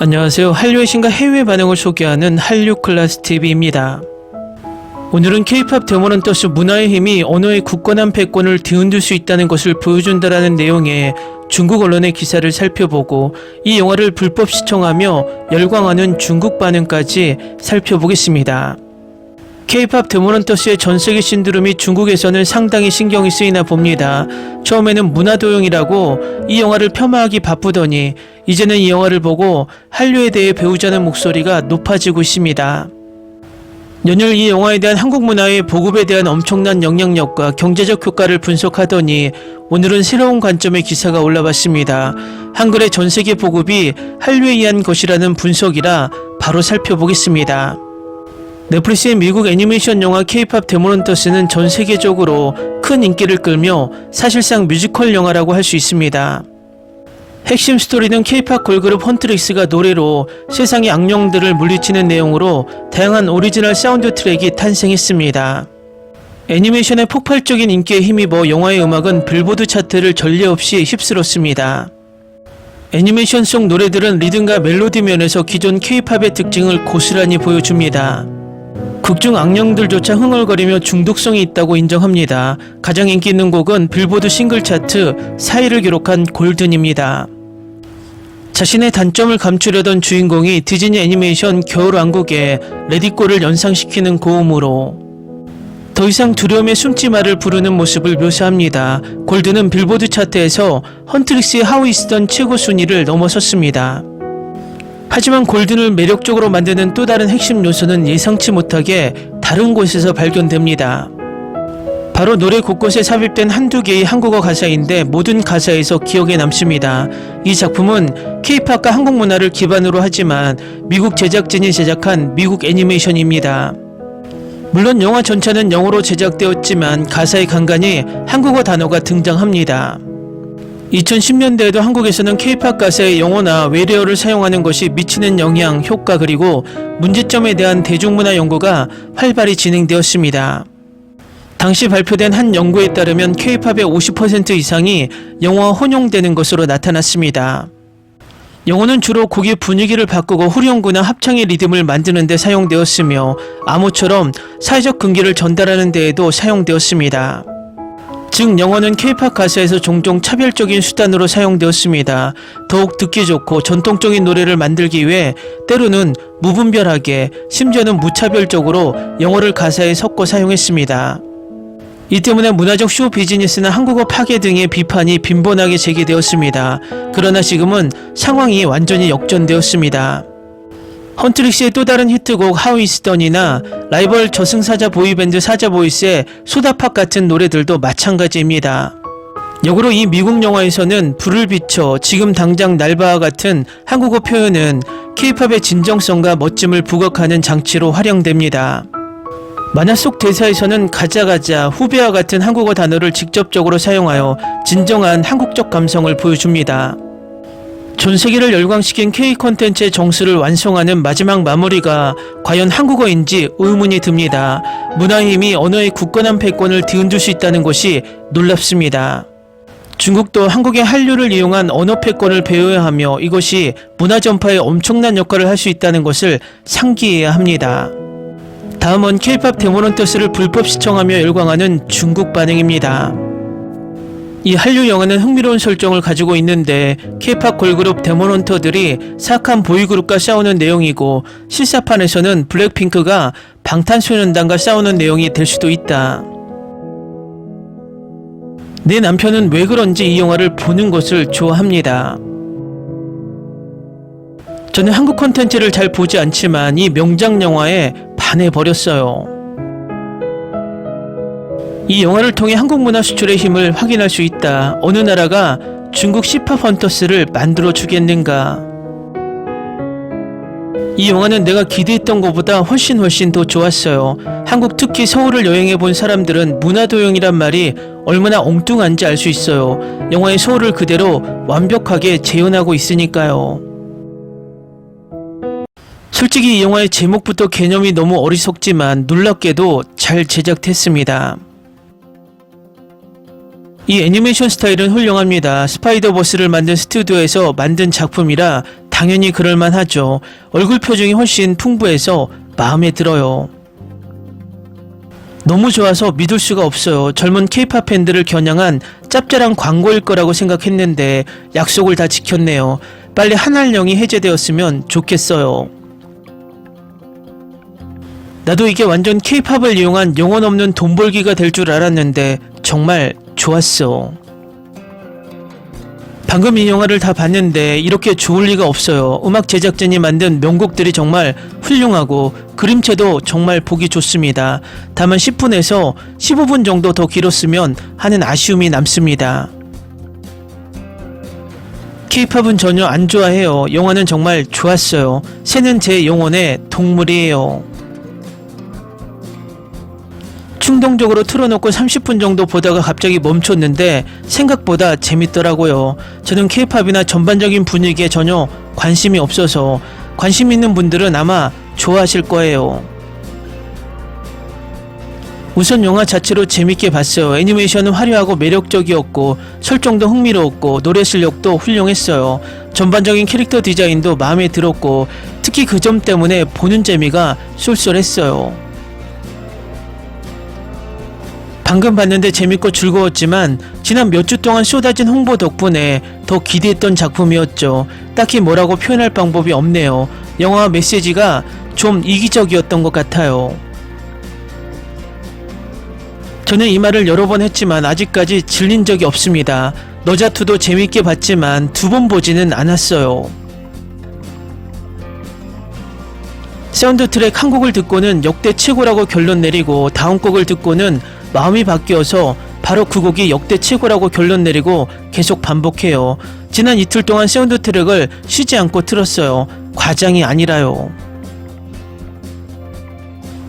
안녕하세요. 한류의 신과 해외 반응을 소개하는 한류클라스TV입니다. 오늘은 K-POP 데모넌터스 문화의 힘이 언어의 굳건한 패권을 뒤흔들 수 있다는 것을 보여준다라는 내용의 중국 언론의 기사를 살펴보고 이 영화를 불법 시청하며 열광하는 중국 반응까지 살펴보겠습니다. K-POP 데모넌터스의 전세계 신드롬이 중국에서는 상당히 신경이 쓰이나 봅니다. 처음에는 문화도용이라고 이 영화를 폄하하기 바쁘더니 이제는 이 영화를 보고 한류에 대해 배우자는 목소리가 높아지고 있습니다. 연일 이 영화에 대한 한국 문화의 보급에 대한 엄청난 영향력과 경제적 효과를 분석하더니 오늘은 새로운 관점의 기사가 올라왔습니다. 한글의 전세계 보급이 한류에 의한 것이라는 분석이라 바로 살펴보겠습니다. 넷플릭스의 미국 애니메이션 영화 K-POP 데모넌터스는 전 세계적으로 큰 인기를 끌며 사실상 뮤지컬 영화라고 할 수 있습니다. 핵심 스토리는 K-POP 걸그룹 헌트릭스가 노래로 세상의 악령들을 물리치는 내용으로 다양한 오리지널 사운드 트랙이 탄생했습니다. 애니메이션의 폭발적인 인기에 힘입어 영화의 음악은 빌보드 차트를 전례 없이 휩쓸었습니다. 애니메이션 속 노래들은 리듬과 멜로디 면에서 기존 K-POP의 특징을 고스란히 보여줍니다. 극중 악령들조차 흥얼거리며 중독성이 있다고 인정합니다. 가장 인기 있는 곡은 빌보드 싱글 차트 4위를 기록한 골든입니다. 자신의 단점을 감추려던 주인공이 디즈니 애니메이션 겨울왕국의 레디꼬를 연상시키는 고음으로 더 이상 두려움에 숨지 말을 부르는 모습을 묘사합니다. 골든은 빌보드 차트에서 헌트릭스의 하위 있었던 최고 순위를 넘어섰습니다. 하지만 골든을 매력적으로 만드는 또 다른 핵심 요소는 예상치 못하게 다른 곳에서 발견됩니다. 바로 노래 곳곳에 삽입된 한두 개의 한국어 가사인데 모든 가사에서 기억에 남습니다. 이 작품은 K-POP과 한국 문화를 기반으로 하지만 미국 제작진이 제작한 미국 애니메이션입니다. 물론 영화 전체는 영어로 제작되었지만 가사의 간간히 한국어 단어가 등장합니다. 2010년대에도 한국에서는 K-POP 가사의 영어나 외래어를 사용하는 것이 미치는 영향, 효과 그리고 문제점에 대한 대중문화 연구가 활발히 진행되었습니다. 당시 발표된 한 연구에 따르면 K-POP의 50% 이상이 영어와 혼용되는 것으로 나타났습니다. 영어는 주로 곡의 분위기를 바꾸고 후렴구나 합창의 리듬을 만드는 데 사용되었으며 암호처럼 사회적 근기를 전달하는 데에도 사용되었습니다. 즉 영어는 K-POP 가사에서 종종 차별적인 수단으로 사용되었습니다. 더욱 듣기 좋고 전통적인 노래를 만들기 위해 때로는 무분별하게 심지어는 무차별적으로 영어를 가사에 섞어 사용했습니다. 이 때문에 문화적 쇼 비즈니스나 한국어 파괴 등의 비판이 빈번하게 제기되었습니다. 그러나 지금은 상황이 완전히 역전되었습니다. 헌트릭스의 또 다른 히트곡 How It's Done이나 라이벌 저승사자 보이밴드 사자보이스의 소다팝 같은 노래들도 마찬가지입니다. 역으로 이 미국 영화에서는 불을 비춰 지금 당장 날 봐와 같은 한국어 표현은 K-POP의 진정성과 멋짐을 부각하는 장치로 활용됩니다. 만화 속 대사에서는 가자 후배와 같은 한국어 단어를 직접적으로 사용하여 진정한 한국적 감성을 보여줍니다. 전 세계를 열광시킨 K 콘텐츠의 정수를 완성하는 마지막 마무리가 과연 한국어인지 의문이 듭니다. 문화의 힘이 언어의 굳건한 패권을 뒤흔들 수 있다는 것이 놀랍습니다. 중국도 한국의 한류를 이용한 언어 패권을 배워야 하며 이것이 문화 전파에 엄청난 역할을 할 수 있다는 것을 상기해야 합니다. 다음은 K-POP 데모넌터스를 불법 시청하며 열광하는 중국 반응입니다. 이 한류 영화는 흥미로운 설정을 가지고 있는데 K-POP 걸그룹 데모넌터들이 사악한 보이그룹과 싸우는 내용이고 실사판에서는 블랙핑크가 방탄소년단과 싸우는 내용이 될 수도 있다. 내 남편은 왜 그런지 이 영화를 보는 것을 좋아합니다. 저는 한국 콘텐츠를 잘 보지 않지만 이 명작 영화에 반해버렸어요. 이 영화를 통해 한국 문화 수출의 힘을 확인할 수 있다. 어느 나라가 중국 C-POP 헌터스를 만들어 주겠는가. 이 영화는 내가 기대했던 것보다 훨씬 더 좋았어요. 한국 특히 서울을 여행해 본 사람들은 문화도용이란 말이 얼마나 엉뚱한지 알 수 있어요. 영화의 서울을 그대로 완벽하게 재현하고 있으니까요. 솔직히 이 영화의 제목부터 개념이 너무 어리석지만 놀랍게도 잘 제작됐습니다. 이 애니메이션 스타일은 훌륭합니다. 스파이더버스를 만든 스튜디오에서 만든 작품이라 당연히 그럴만하죠. 얼굴 표정이 훨씬 풍부해서 마음에 들어요. 너무 좋아서 믿을 수가 없어요. 젊은 K-팝 팬들을 겨냥한 짭짤한 광고일 거라고 생각했는데 약속을 다 지켰네요. 빨리 한할령이 해제되었으면 좋겠어요. 나도 이게 완전 K-팝을 이용한 영혼 없는 돈 벌기가 될 줄 알았는데 정말 좋았어. 방금 이 영화를 다 봤는데 이렇게 좋을 리가 없어요. 음악 제작진이 만든 명곡들이 정말 훌륭하고 그림체도 정말 보기 좋습니다. 다만 10분에서 15분 정도 더 길었으면 하는 아쉬움이 남습니다. K-팝은 전혀 안 좋아해요. 영화는 정말 좋았어요. 새는 제 영혼의 동물이에요. 충동적으로 틀어놓고 30분 정도 보다가 갑자기 멈췄는데 생각보다 재밌더라고요. 저는 K-팝이나 전반적인 분위기에 전혀 관심이 없어서 관심 있는 분들은 아마 좋아하실 거예요. 우선 영화 자체로 재밌게 봤어요. 애니메이션은 화려하고 매력적이었고 설정도 흥미로웠고 노래 실력도 훌륭했어요. 전반적인 캐릭터 디자인도 마음에 들었고 특히 그 점 때문에 보는 재미가 쏠쏠했어요. 방금 봤는데 재밌고 즐거웠지만 지난 몇 주 동안 쏟아진 홍보 덕분에 더 기대했던 작품이었죠. 딱히 뭐라고 표현할 방법이 없네요. 영화 메시지가 좀 이기적이었던 것 같아요. 저는 이 말을 여러 번 했지만 아직까지 질린 적이 없습니다. 너자투도 재밌게 봤지만 2번 보지는 않았어요. 사운드 트랙 한 곡을 듣고는 역대 최고라고 결론 내리고 다음 곡을 듣고는 마음이 바뀌어서 바로 그 곡이 역대 최고라고 결론 내리고 계속 반복해요. 지난 이틀 동안 사운드 트랙을 쉬지 않고 틀었어요. 과장이 아니라요.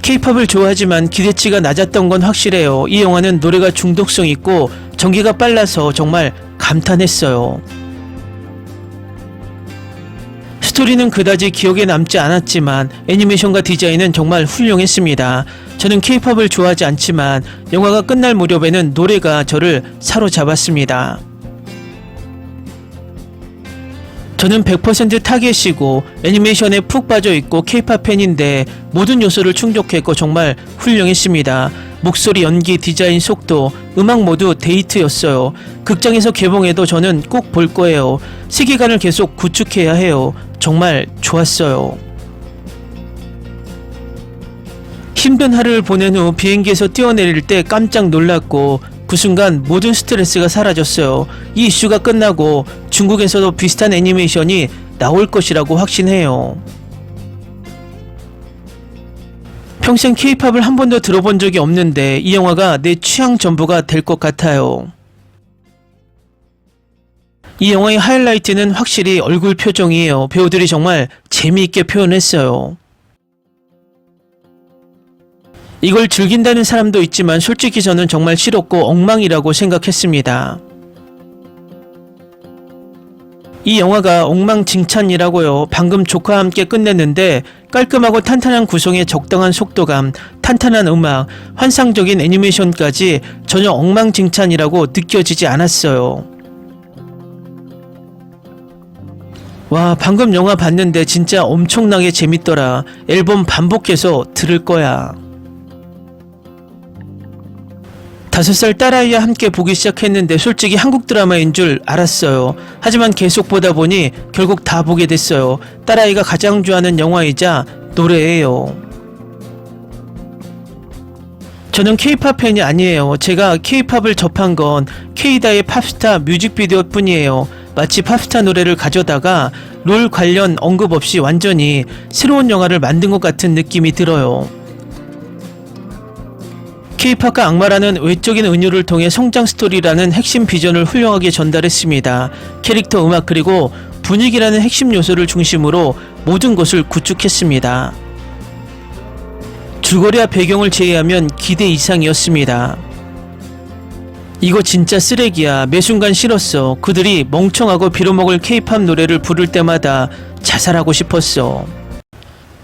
K-팝을 좋아하지만 기대치가 낮았던 건 확실해요. 이 영화는 노래가 중독성 있고 전개가 빨라서 정말 감탄했어요. 스토리는 그다지 기억에 남지 않았지만 애니메이션과 디자인은 정말 훌륭했습니다. 저는 K-팝을 좋아하지 않지만 영화가 끝날 무렵에는 노래가 저를 사로잡았습니다. 저는 100% 타겟이고 애니메이션에 푹 빠져있고 K-팝 팬인데 모든 요소를 충족했고 정말 훌륭했습니다. 목소리, 연기, 디자인, 속도, 음악 모두 데이트였어요. 극장에서 개봉해도 저는 꼭 볼 거예요. 세계관을 계속 구축해야 해요. 정말 좋았어요. 힘든 하루를 보낸 후 비행기에서 뛰어내릴 때 깜짝 놀랐고 그 순간 모든 스트레스가 사라졌어요. 이 이슈가 끝나고 중국에서도 비슷한 애니메이션이 나올 것이라고 확신해요. 평생 K-팝을 한 번도 들어본 적이 없는데 이 영화가 내 취향 전부가 될 것 같아요. 이 영화의 하이라이트는 확실히 얼굴 표정이에요. 배우들이 정말 재미있게 표현했어요. 이걸 즐긴다는 사람도 있지만 솔직히 저는 정말 싫었고 엉망이라고 생각했습니다. 이 영화가 엉망진창이라고요. 방금 조카와 함께 끝냈는데 깔끔하고 탄탄한 구성에 적당한 속도감, 탄탄한 음악, 환상적인 애니메이션까지 전혀 엉망진창이라고 느껴지지 않았어요. 와, 방금 영화 봤는데 진짜 엄청나게 재밌더라. 앨범 반복해서 들을 거야. 5살 딸아이와 함께 보기 시작했는데 솔직히 한국 드라마인 줄 알았어요. 하지만 계속 보다 보니 결국 다 보게 됐어요. 딸아이가 가장 좋아하는 영화이자 노래예요. 저는 K-팝 팬이 아니에요. 제가 K-팝을 접한 건 K-다의 팝스타 뮤직비디오 뿐이에요. 마치 팝스타 노래를 가져다가 롤 관련 언급 없이 완전히 새로운 영화를 만든 것 같은 느낌이 들어요. K-팝과 악마라는 외적인 은유를 통해 성장 스토리라는 핵심 비전을 훌륭하게 전달했습니다. 캐릭터, 음악 그리고 분위기라는 핵심 요소를 중심으로 모든 것을 구축했습니다. 줄거리와 배경을 제외하면 기대 이상이었습니다. 이거 진짜 쓰레기야. 매 순간 싫었어. 그들이 멍청하고 빌어먹을 K-팝 노래를 부를 때마다 자살하고 싶었어.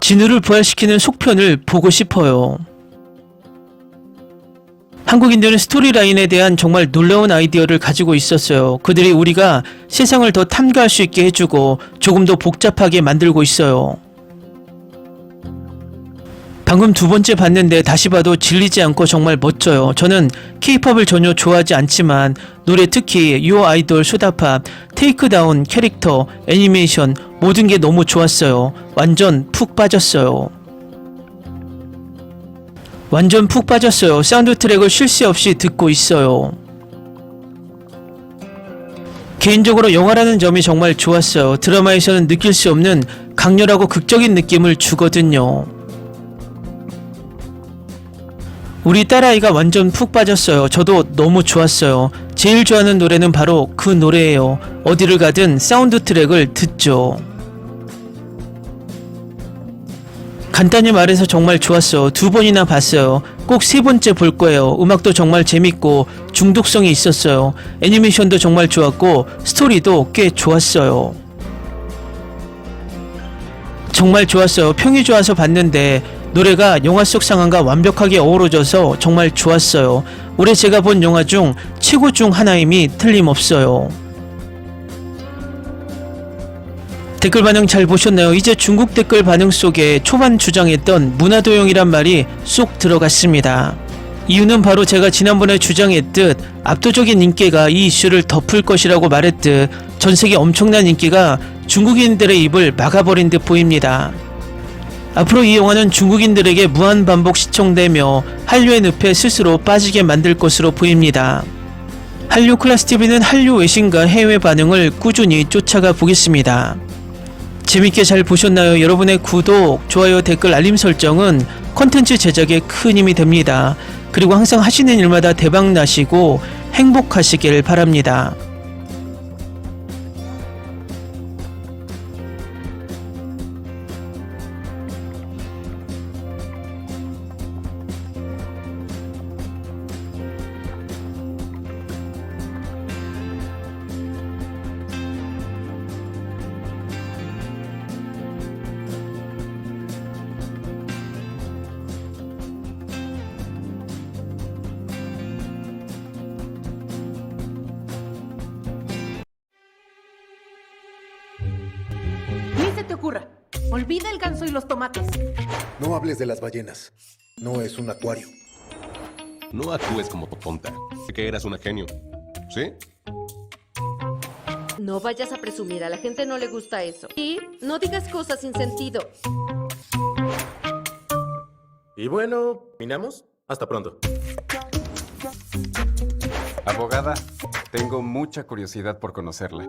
진우를 부활시키는 속편을 보고 싶어요. 한국인들은 스토리라인에 대한 정말 놀라운 아이디어를 가지고 있었어요. 그들이 우리가 세상을 더 탐구할 수 있게 해주고 조금 더 복잡하게 만들고 있어요. 방금 두 번째 봤는데 다시 봐도 질리지 않고 정말 멋져요. 저는 K-팝을 전혀 좋아하지 않지만 노래, 특히 요 아이돌, 소다팝, 테이크다운, 캐릭터, 애니메이션 모든 게 너무 좋았어요. 완전 푹 빠졌어요. 완전 푹 빠졌어요. 사운드 트랙을 쉴 새 없이 듣고 있어요. 개인적으로 영화라는 점이 정말 좋았어요. 드라마에서는 느낄 수 없는 강렬하고 극적인 느낌을 주거든요. 우리 딸아이가 완전 푹 빠졌어요. 저도 너무 좋았어요. 제일 좋아하는 노래는 바로 그 노래예요. 어디를 가든 사운드 트랙을 듣죠. 간단히 말해서 정말 좋았어요. 두 번이나 봤어요. 꼭 세 번째 볼 거예요. 음악도 정말 재밌고 중독성이 있었어요. 애니메이션도 정말 좋았고 스토리도 꽤 좋았어요. 정말 좋았어요. 평이 좋아서 봤는데 노래가 영화 속 상황과 완벽하게 어우러져서 정말 좋았어요. 올해 제가 본 영화 중 최고 중 하나임이 틀림없어요. 댓글 반응 잘 보셨나요? 이제 중국 댓글 반응 속에 초반 주장했던 문화도용이란 말이 쏙 들어갔습니다. 이유는 바로 제가 지난번에 주장했듯 압도적인 인기가 이 이슈를 덮을 것이라고 말했듯 전세계 엄청난 인기가 중국인들의 입을 막아버린 듯 보입니다. 앞으로 이 영화는 중국인들에게 무한 반복 시청되며 한류의 늪에 스스로 빠지게 만들 것으로 보입니다. 한류 클래스TV는 한류 외신과 해외 반응을 꾸준히 쫓아가 보겠습니다. 재밌게 잘 보셨나요? 여러분의 구독, 좋아요, 댓글, 알림 설정은 컨텐츠 제작에 큰 힘이 됩니다. 그리고 항상 하시는 일마다 대박 나시고 행복하시길 바랍니다. Ni se te ocurra. Olvida el ganso y los tomates. No hables de las ballenas. No es un acuario. No actúes como tonta. Que eras una genio. ¿Sí? No vayas a presumir, a la gente no le gusta eso. Y no digas cosas sin sentido. Y bueno, ¿terminamos? Hasta pronto. Abogada, tengo mucha curiosidad por conocerla.